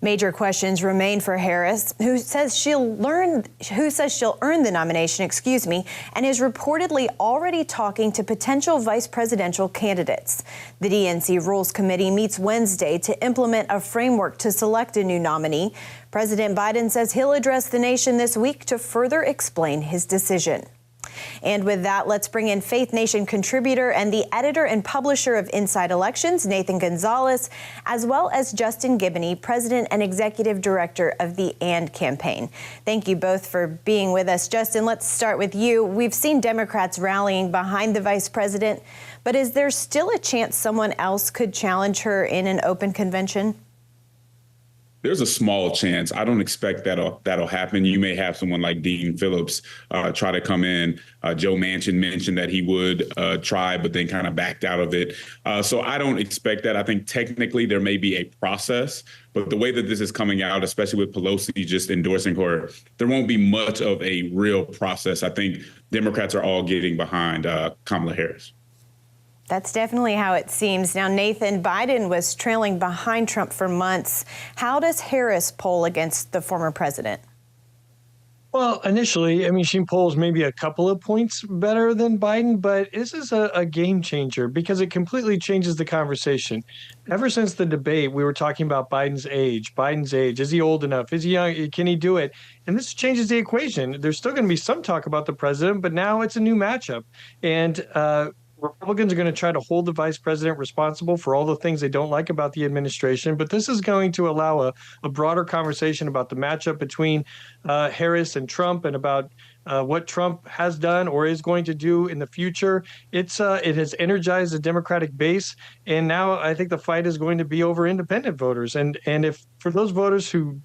Major questions remain for Harris, who says she'll earn the nomination, and is reportedly already talking to potential vice presidential candidates. The DNC Rules Committee meets Wednesday to implement a framework to select a new nominee. President Biden says he'll address the nation this week to further explain his decision. And with that, let's bring in Faith Nation contributor and the editor and publisher of Inside Elections, Nathan Gonzalez, as well as Justin Giboney, president and executive director of the AND campaign. Thank you both for being with us. Justin, let's start with you. We've seen Democrats rallying behind the vice president, but is there still a chance someone else could challenge her in an open convention? There's a small chance. I don't expect that'll happen. You may have someone like Dean Phillips try to come in. Joe Manchin mentioned that he would try, but then kind of backed out of it. So I don't expect that. I think technically there may be a process, but the way that this is coming out, especially with Pelosi just endorsing her, there won't be much of a real process. I think Democrats are all getting behind Kamala Harris. That's definitely how it seems. Now, Nathan, Biden was trailing behind Trump for months. How does Harris poll against the former president? Well, initially, she polls maybe a couple of points better than Biden, but this is a game changer because it completely changes the conversation. Ever since the debate, we were talking about Biden's age. Is he old enough? Is he young? Can he do it? And this changes the equation. There's still going to be some talk about the president, but now it's a new matchup. And Republicans are going to try to hold the vice president responsible for all the things they don't like about the administration. But this is going to allow a broader conversation about the matchup between Harris and Trump and about what Trump has done or is going to do in the future. It has energized the Democratic base. And now I think the fight is going to be over independent voters. And if for those voters who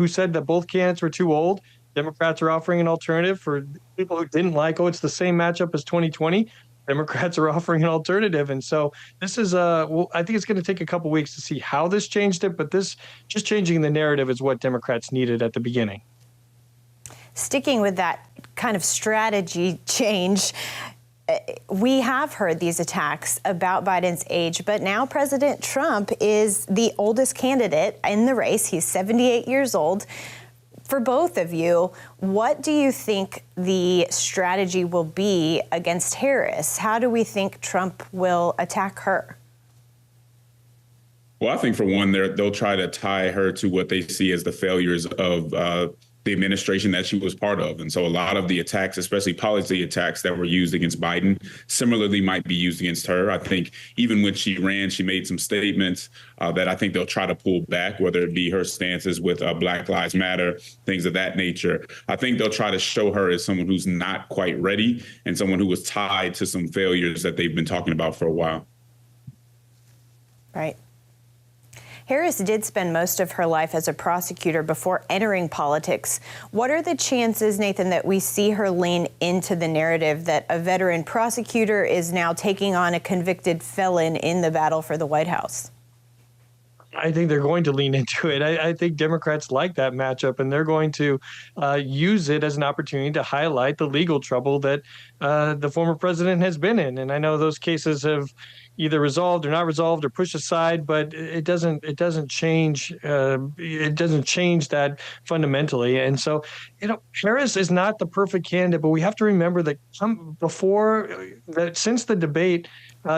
said that both candidates were too old, Democrats are offering an alternative. For people who didn't like, it's the same matchup as 2020. Democrats are offering an alternative. And so this is, I think it's going to take a couple weeks to see how this changed it. But this just changing the narrative is what Democrats needed at the beginning. Sticking with that kind of strategy change, we have heard these attacks about Biden's age, but now President Trump is the oldest candidate in the race. He's 78 years old. For both of you, what do you think the strategy will be against Harris? How do we think Trump will attack her? Well, I think for one, they'll try to tie her to what they see as the failures of the administration that she was part of. And so a lot of the attacks, especially policy attacks that were used against Biden, similarly might be used against her. I think even when she ran, she made some statements that I think they'll try to pull back, whether it be her stances with Black Lives Matter, things of that nature. I think they'll try to show her as someone who's not quite ready and someone who was tied to some failures that they've been talking about for a while. Right. Harris did spend most of her life as a prosecutor before entering politics. What are the chances, Nathan, that we see her lean into the narrative that a veteran prosecutor is now taking on a convicted felon in the battle for the White House? I think they're going to lean into it. I think Democrats like that matchup, and they're going to use it as an opportunity to highlight the legal trouble that the former president has been in. And I know those cases have either resolved or not resolved or pushed aside, but it doesn't change that fundamentally. And so, Harris is not the perfect candidate, but we have to remember that since the debate,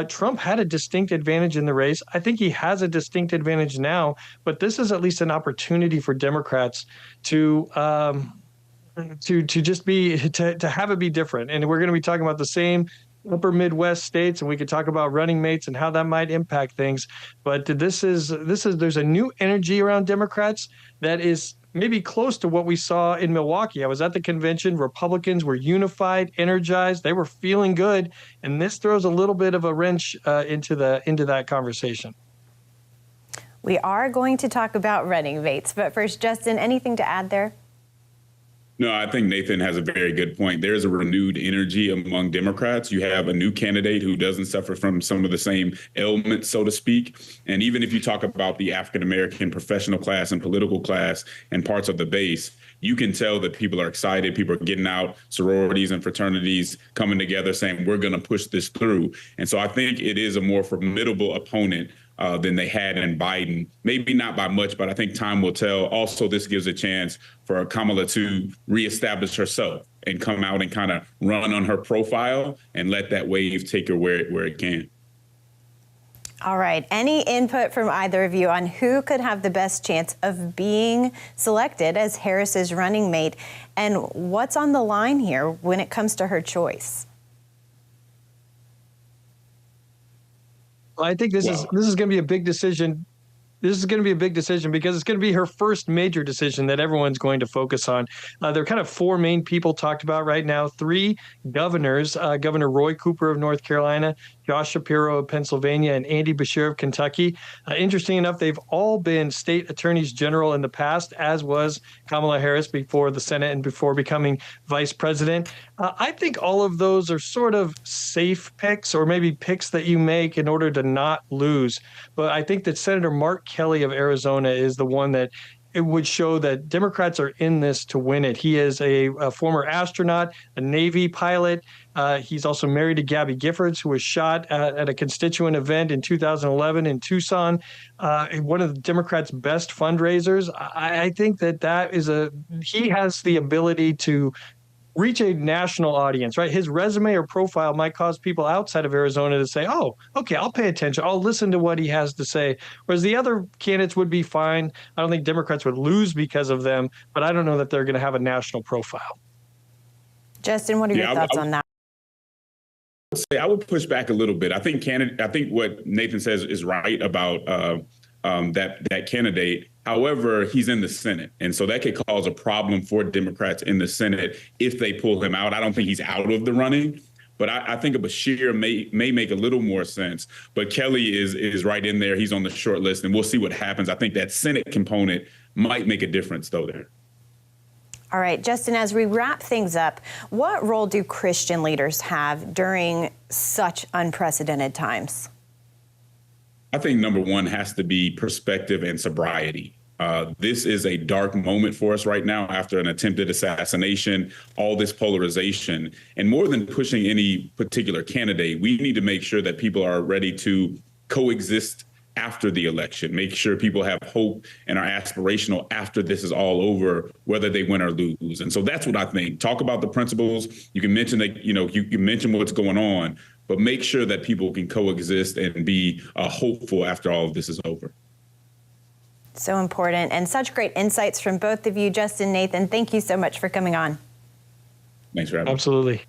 Trump had a distinct advantage in the race. I think he has a distinct advantage now, but this is at least an opportunity for Democrats to just to have it be different. And we're going to be talking about the same upper Midwest states, and we could talk about running mates and how that might impact things. But there's a new energy around Democrats that is maybe close to what we saw in Milwaukee. I was at the convention. Republicans were unified, energized. They were feeling good. And this throws a little bit of a wrench into that conversation. We are going to talk about running mates. But first, Justin, anything to add there? No, I think Nathan has a very good point. There's a renewed energy among Democrats. You have a new candidate who doesn't suffer from some of the same ailments, so to speak. And even if you talk about the African-American professional class and political class and parts of the base, you can tell that people are excited. People are getting out, sororities and fraternities coming together saying, we're going to push this through. And so I think it is a more formidable opponent than they had in Biden. Maybe not by much, but I think time will tell. Also, this gives a chance for Kamala to reestablish herself and come out and kind of run on her profile and let that wave take her where it can. All right. Any input from either of you on who could have the best chance of being selected as Harris's running mate, and what's on the line here when it comes to her choice? Well, I think this is going to be a big decision. This is going to be a big decision because it's going to be her first major decision that everyone's going to focus on. There are kind of four main people talked about right now. Three governors, Governor Roy Cooper of North Carolina, Josh Shapiro of Pennsylvania, and Andy Beshear of Kentucky. Interesting enough, they've all been state attorneys general in the past, as was Kamala Harris before the Senate and before becoming vice president. I think all of those are sort of safe picks, or maybe picks that you make in order to not lose. But I think that Senator Mark Kelly of Arizona is the one that it would show that Democrats are in this to win it. He is a former astronaut, a Navy pilot. He's also married to Gabby Giffords, who was shot at a constituent event in 2011 in Tucson. One of the Democrats' best fundraisers. I think that is he has the ability to reach a national audience, right? His resume or profile might cause people outside of Arizona to say, oh, okay, I'll pay attention. I'll listen to what he has to say. Whereas the other candidates would be fine. I don't think Democrats would lose because of them, but I don't know that they're going to have a national profile. Justin, what are your thoughts on that? I would push back a little bit. I think what Nathan says is right about that candidate. However, he's in the Senate, and so that could cause a problem for Democrats in the Senate if they pull him out. I don't think he's out of the running, but I think a Beshear may make a little more sense. But Kelly is right in there. He's on the short list, and we'll see what happens. I think that Senate component might make a difference, though, there. All right, Justin, as we wrap things up, what role do Christian leaders have during such unprecedented times? I think number one has to be perspective and sobriety. This is a dark moment for us right now after an attempted assassination, all this polarization. And more than pushing any particular candidate, we need to make sure that people are ready to coexist after the election, make sure people have hope and are aspirational after this is all over, whether they win or lose. And so that's what I think. Talk about the principles. You can mention that, you mention what's going on, but make sure that people can coexist and be hopeful after all of this is over. So important, and such great insights from both of you. Justin, Nathan, thank you so much for coming on. Thanks for having me. Absolutely.